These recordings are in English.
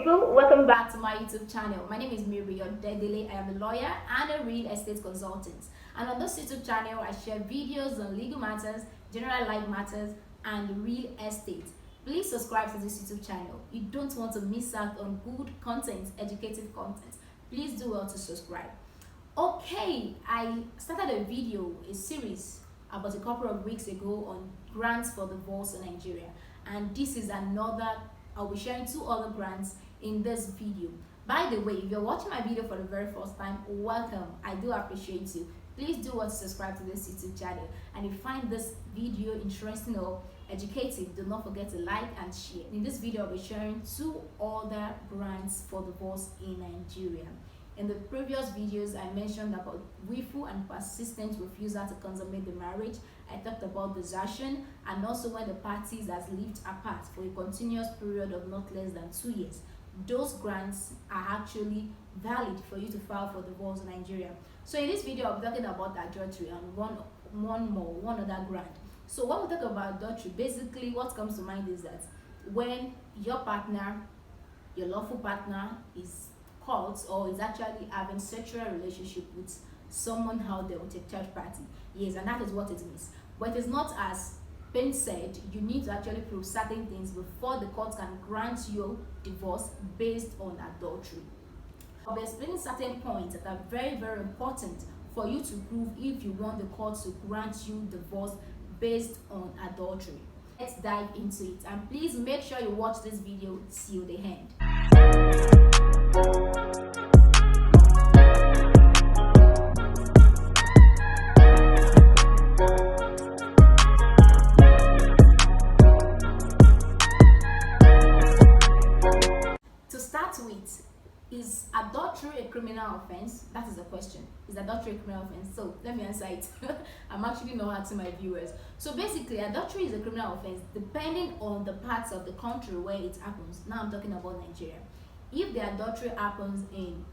people, welcome back to my YouTube channel. My name is Mary Odedele. I am a lawyer and a real estate consultant. And on this YouTube channel, I share videos on legal matters, general life matters, and real estate. Please subscribe to this YouTube channel. You don't want to miss out on good content, educative content. Please do well to subscribe. Okay, I started a series about a couple of weeks ago on grants for divorce in Nigeria. And this is another. I'll be sharing two other grants in this video. By the way, if you're watching my video for the very first time, welcome. I do appreciate you. Please do want to subscribe to this YouTube channel. And if you find this video interesting or educative, do not forget to like and share. In this video, I'll be sharing two other grants for divorce in Nigeria. In the previous videos, I mentioned about willful and persistent refusal to consummate the marriage. I talked about desertion and also when the parties has lived apart for a continuous period of not less than 2 years. Those grants are actually valid for you to file for divorce in Nigeria. So in this video, I'll be talking about adultery and one other grant. So when we talk about adultery, basically what comes to mind is that when your partner, your lawful partner, is caught or is actually having sexual relationship with someone out there, with a third party. Yes, and that is what it means. But it is not as been said. You need to actually prove certain things before the court can grant you divorce based on adultery. I'll be explaining certain points that are very, very important for you to prove if you want the court to grant you divorce based on adultery. Let's dive into it, and please make sure you watch this video till the end. To start with, is adultery a criminal offense? That is the question. Is adultery a criminal offense? So let me answer it. I'm actually not asking my viewers. So basically, adultery is a criminal offense depending on the parts of the country where it happens. Now I'm talking about Nigeria. If the adultery happens in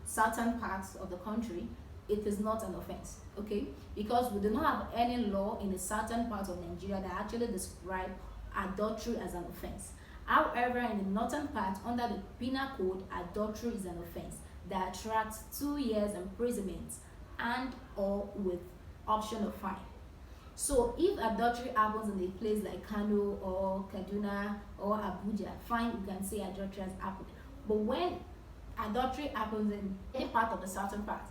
certain parts of the country, it is not an offense, okay? Because we do not have any law in a certain part of Nigeria that actually describe adultery as an offense. However, in the northern part, under the penal code, adultery is an offense that attracts 2 years imprisonment and or with option of fine. So if adultery happens in a place like Kano or Kaduna or Abuja, fine, you can say adultery has happened. But when adultery happens in any part of the southern part,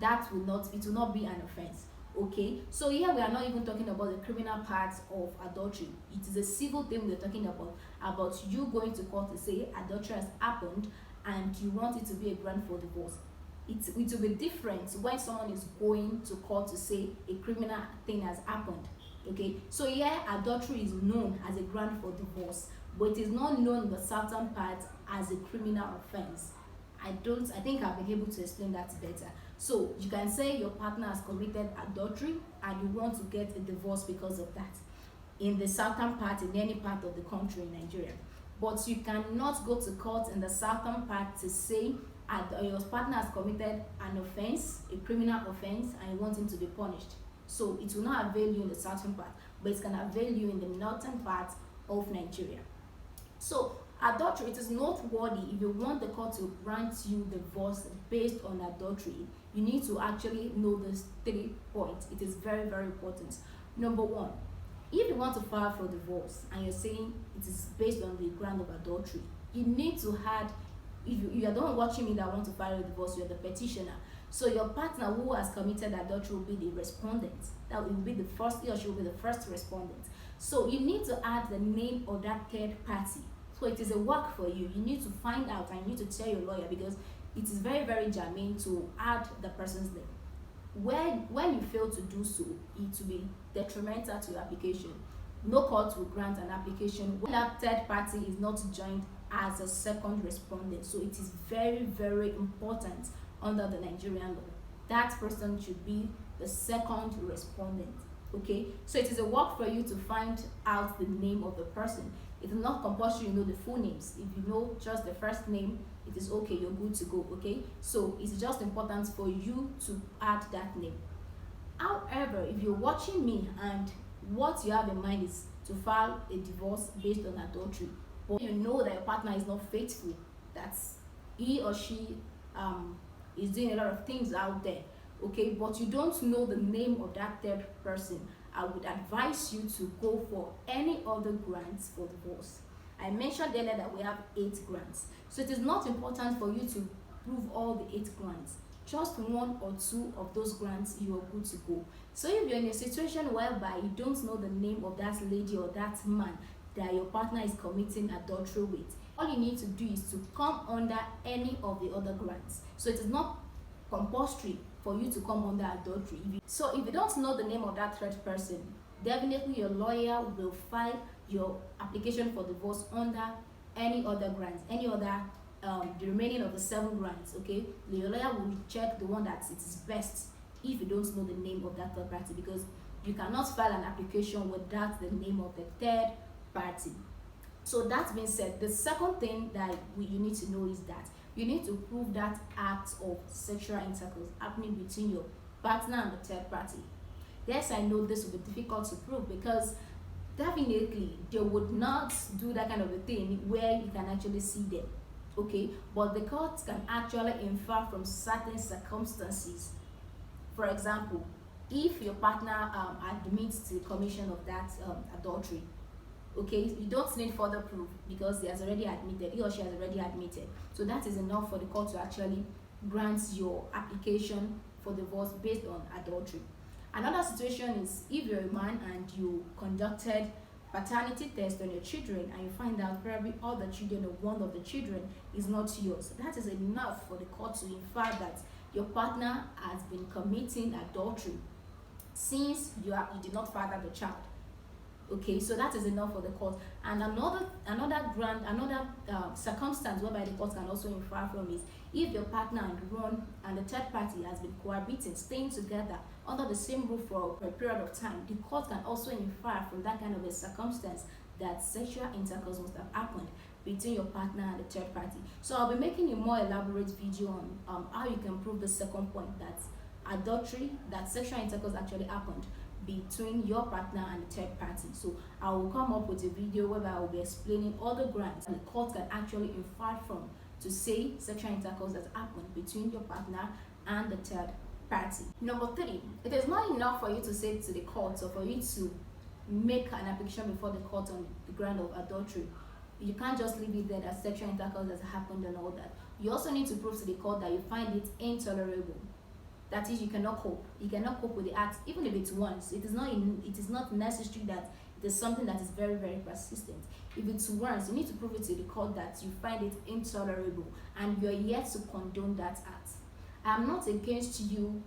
it will not be an offense. Okay, so here we are not even talking about the criminal parts of adultery. It is a civil thing we're talking about you going to court to say adultery has happened and you want it to be a grant for divorce. It will be different when someone is going to court to say a criminal thing has happened. Okay, so here adultery is known as a grant for divorce, but it is not known in the southern part as a criminal offense. I think I've been able to explain that better. So you can say your partner has committed adultery and you want to get a divorce because of that in the southern part, in any part of the country in Nigeria. But you cannot go to court in the southern part to say your partner has committed an offense, a criminal offense, and you want him to be punished. So it will not avail you in the southern part, but it can avail you in the northern part of Nigeria. So adultery, it is noteworthy. If you want the court to grant you divorce based on adultery, you need to actually know these 3 points. It is very, very important. Number one, if you want to file for divorce and you're saying it is based on the ground of adultery, you need to add, if you are the one watching me that want to file a divorce, you're the petitioner. So your partner who has committed adultery will be the respondent. That will be the first, he or she will be the first respondent. So you need to add the name of that third party. So it is a work for you. You need to find out and you need to tell your lawyer, because it is very, very germane to add the person's name. When you fail to do so, it will be detrimental to your application. No court will grant an application when that third party is not joined as a second respondent. So it is very, very important under the Nigerian law. That person should be the second respondent. Okay, so it is a work for you to find out the name of the person. It is not compulsory you know the full names. If you know just the first name, it is okay, you're good to go. Okay, so it's just important for you to add that name. However, if you're watching me and what you have in mind is to file a divorce based on adultery, but you know that your partner is not faithful, that he or she is doing a lot of things out there, okay, but you don't know the name of that third person, I would advise you to go for any other grants for divorce. I mentioned earlier that we have 8 grants, so it is not important for you to prove all the 8 grants. Just 1 or 2 of those grants, you are good to go. So if you're in a situation whereby you don't know the name of that lady or that man that your partner is committing adultery with, all you need to do is to come under any of the other grants. So it is not compulsory for you to come under adultery. So if you don't know the name of that third person, definitely your lawyer will file your application for divorce under any other grants, any other the remaining of the 7 grants, okay. Your lawyer will check the one that it is best if you don't know the name of that third party, because you cannot file an application without the name of the third party. So that being said, the second thing that you need to know is that you need to prove that act of sexual intercourse happening between your partner and the third party. Yes, I know this will be difficult to prove, because definitely they would not do that kind of a thing where you can actually see them, okay, but the court can actually infer from certain circumstances. For example, if your partner admits to the commission of that adultery, okay, you don't need further proof because he or she has already admitted. So that is enough for the court to actually grant your application for divorce based on adultery. Another situation is if you're a man and you conducted paternity test on your children and you find out probably all the children or one of the children is not yours. That is enough for the court to infer that your partner has been committing adultery since you did not father the child. Okay, so that is enough for the court. And another circumstance whereby the court can also infer from is if your partner and the third party has been cohabiting, staying together under the same roof for a period of time. The court can also infer from that kind of a circumstance that sexual intercourse must have happened between your partner and the third party. So I'll be making a more elaborate video on how you can prove the second point, that adultery, that sexual intercourse actually happened between your partner and the third party. So I will come up with a video where I will be explaining all the grants and the court can actually infer from to say sexual intercourse has happened between your partner and the third party. Number 3, it is not enough for you to say to the court or for you to make an application before the court on the ground of adultery. You can't just leave it there that sexual intercourse has happened and all that. You also need to prove to the court that you find it intolerable. That is, you cannot cope. You cannot cope with the act, even if it's once. It is not necessary that it is something that is very, very persistent. If it's once, you need to prove it to the court that you find it intolerable and you're yet to condone that act. I'm not against you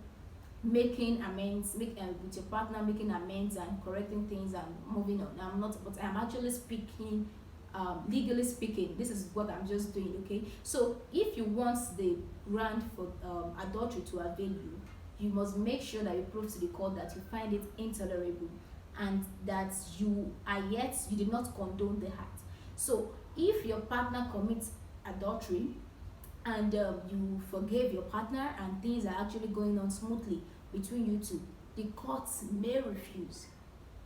making amends, with your partner, making amends and correcting things and moving on. I'm not, but I'm actually speaking, legally speaking. This is what I'm just doing, okay? So if you want the grant for adultery to avail you, you must make sure that you prove to the court that you find it intolerable and that you did not condone the act. So if your partner commits adultery and you forgave your partner and things are actually going on smoothly between you two, the courts may refuse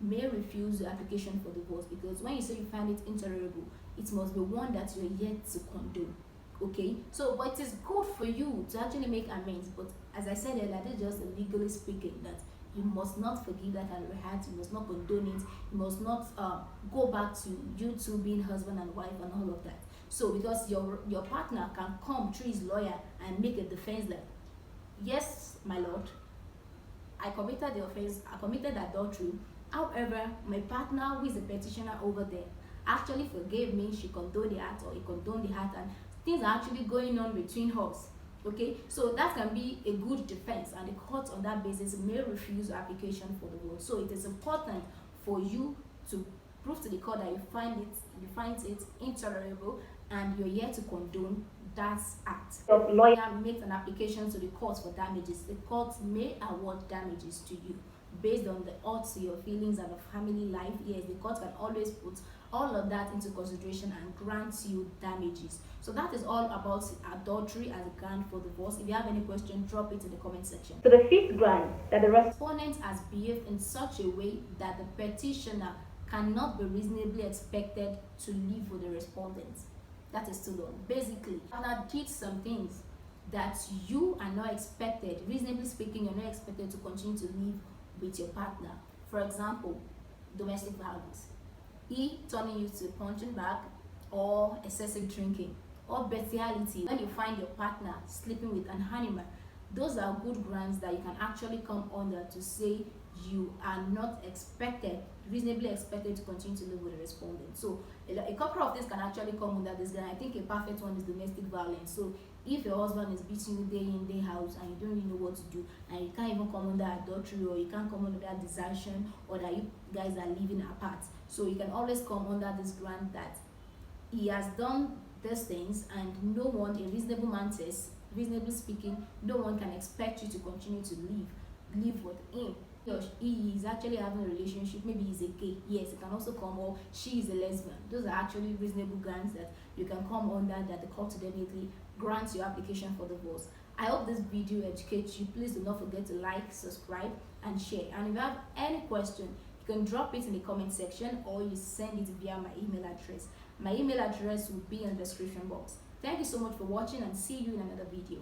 the application for divorce, because when you say you find it intolerable, it must be one that you're yet to condone. Okay, so but it is good for you to actually make amends, but as I said earlier, this is just legally speaking that you must not forgive that kind of a act, you must not condone it, you must not go back to you two being husband and wife and all of that. So because your partner can come through his lawyer and make a defense that, yes, my lord, I committed the offense, I committed adultery. However, my partner, who is a petitioner over there, actually forgave me, she condoned the act or he condoned the act, and things are actually going on between us. Okay, so that can be a good defense, and the court on that basis may refuse application for divorce. So it is important for you to prove to the court that you find it intolerable and you're here to condone that act. Your lawyer makes an application to the court for damages. The court may award damages to you based on the odds to your feelings and the family life. Yes, the court can always put all of that into consideration and grant you damages. So that is all about adultery as a grant for divorce. If you have any question, drop it in the comment section. So the 5th grant, that the respondent has behaved in such a way that the petitioner cannot be reasonably expected to live with the respondent. that is still done. Basically, partner did some things that you are not expected, reasonably speaking, you're not expected to continue to live with your partner. For example, domestic violence, he turning you to a punching bag, or excessive drinking, or bestiality. When you find your partner sleeping with an animal, those are good grounds that you can actually come under to say you are not expected, reasonably expected, to continue to live with a respondent. So a couple of things can actually come under this. Then I think a perfect one is domestic violence. So if your husband is beating you day in, day out, and you don't really know what to do, and you can't even come under adultery, or you can't come under desertion, or that you guys are living apart, so you can always come under this ground that he has done these things, and no one, a reasonable man says, reasonably speaking, no one can expect you to continue to live with him. He is actually having a relationship, maybe he's a gay, yes, it can also come, or she is a lesbian. Those are actually reasonable grounds that you can come under, that the court definitely grants your application for divorce. I hope this video educates you. Please do not forget to like, subscribe, and share. And if you have any question, you can drop it in the comment section, or you send it via my email address. My email address will be in the description box. Thank you so much for watching, and see you in another video.